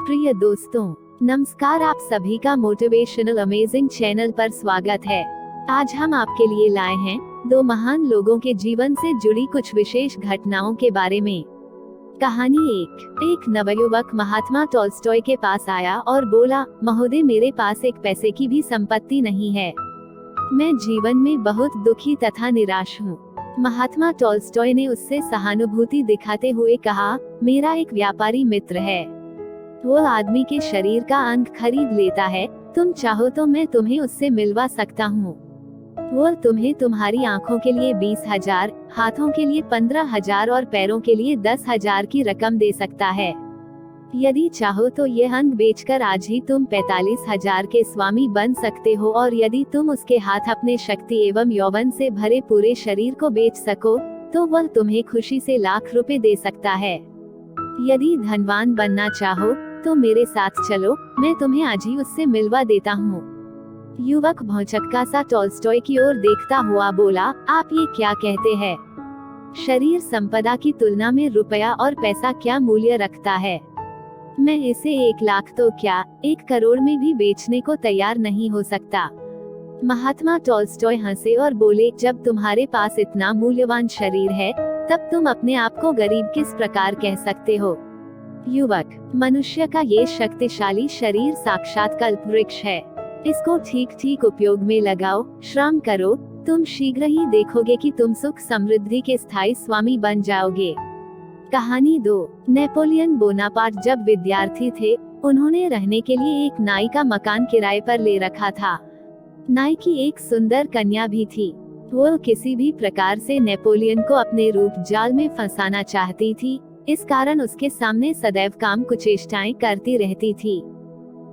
प्रिय दोस्तों, नमस्कार। आप सभी का मोटिवेशनल अमेजिंग चैनल पर स्वागत है। आज हम आपके लिए लाए हैं दो महान लोगों के जीवन से जुड़ी कुछ विशेष घटनाओं के बारे में। कहानी एक नवयुवक महात्मा टॉल्स्टॉय के पास आया और बोला, महोदय, मेरे पास एक पैसे की भी संपत्ति नहीं है। मैं जीवन में बहुत दुखी तथा निराश हूँ। महात्मा टॉल्स्टॉय ने उससे सहानुभूति दिखाते हुए कहा, मेरा एक व्यापारी मित्र है। वो आदमी के शरीर का अंग खरीद लेता है। तुम चाहो तो मैं तुम्हें उससे मिलवा सकता हूँ। वो तुम्हें तुम्हारी आंखों के लिए 20,000, हाथों के लिए 15,000 और पैरों के लिए 10,000 की रकम दे सकता है। यदि चाहो तो ये अंग बेचकर आज ही तुम 45,000 के स्वामी बन सकते हो, और यदि तुम उसके हाथ अपने शक्ति एवं यौवन से भरे पूरे शरीर को बेच सको तो वह तुम्हें खुशी से लाख रुपए दे सकता है। यदि धनवान बनना चाहो तो मेरे साथ चलो, मैं तुम्हें आज ही उससे मिलवा देता हूँ। युवक भौचक्का सा टॉल्स्टॉय की ओर देखता हुआ बोला, आप ये क्या कहते हैं? शरीर संपदा की तुलना में रुपया और पैसा क्या मूल्य रखता है? मैं इसे 1 लाख तो क्या 1 करोड़ में भी बेचने को तैयार नहीं हो सकता। महात्मा टॉल्स्टॉय हंसे और बोले, जब तुम्हारे पास इतना मूल्यवान शरीर है तब तुम अपने आप को गरीब किस प्रकार कह सकते हो? युवक, मनुष्य का ये शक्तिशाली शरीर साक्षात कल्प वृक्ष है। इसको ठीक ठीक उपयोग में लगाओ, श्रम करो, तुम शीघ्र ही देखोगे कि तुम सुख समृद्धि के स्थायी स्वामी बन जाओगे। कहानी 2। नेपोलियन बोनापार्ट जब विद्यार्थी थे, उन्होंने रहने के लिए एक नाई का मकान किराए पर ले रखा था। नाई की एक सुंदर कन्या भी थी। वो किसी भी प्रकार से नेपोलियन को अपने रूप जाल में फंसाना चाहती थी, इस कारण उसके सामने सदैव काम कुचेष्टाएं करती रहती थी।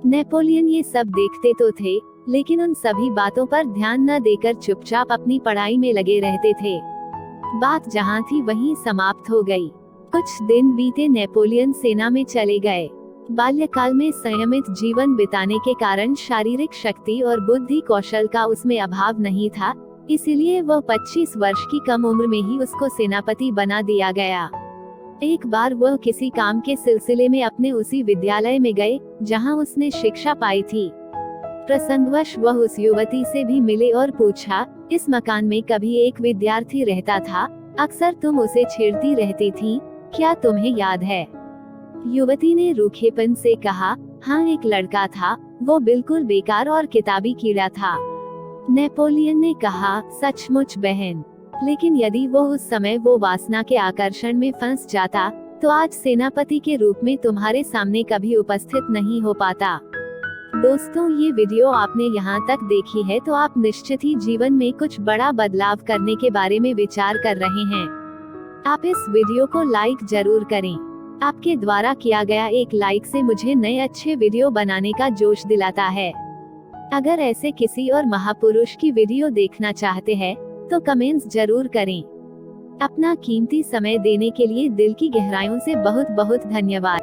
नेपोलियन ये सब देखते तो थे, लेकिन उन सभी बातों पर ध्यान न देकर चुपचाप अपनी पढ़ाई में लगे रहते थे। बात जहाँ थी वहीं समाप्त हो गई। कुछ दिन बीते, नेपोलियन सेना में चले गए। बाल्यकाल में संयमित जीवन बिताने के कारण शारीरिक शक्ति और बुद्धि कौशल का उसमें अभाव नहीं था, इसलिए वह 25 वर्ष की कम उम्र में ही उसको सेनापति बना दिया गया। एक बार वह किसी काम के सिलसिले में अपने उसी विद्यालय में गए जहां उसने शिक्षा पाई थी। प्रसंगवश वह उस युवती से भी मिले और पूछा, इस मकान में कभी एक विद्यार्थी रहता था, अक्सर तुम उसे छेड़ती रहती थी, क्या तुम्हें याद है? युवती ने रूखेपन से कहा, हाँ, एक लड़का था, वो बिल्कुल बेकार और किताबी कीड़ा था। नेपोलियन ने कहा, सचमुच बहन, लेकिन यदि वो उस समय वो वासना के आकर्षण में फंस जाता तो आज सेनापति के रूप में तुम्हारे सामने कभी उपस्थित नहीं हो पाता। दोस्तों, ये वीडियो आपने यहाँ तक देखी है तो आप निश्चित ही जीवन में कुछ बड़ा बदलाव करने के बारे में विचार कर रहे हैं। आप इस वीडियो को लाइक जरूर करें। आपके द्वारा किया गया एक लाइक से मुझे नए अच्छे वीडियो बनाने का जोश दिलाता है। अगर ऐसे किसी और महापुरुष की वीडियो देखना चाहते हैं तो कमेंट्स जरूर करें। अपना कीमती समय देने के लिए दिल की गहराइयों से बहुत बहुत धन्यवाद।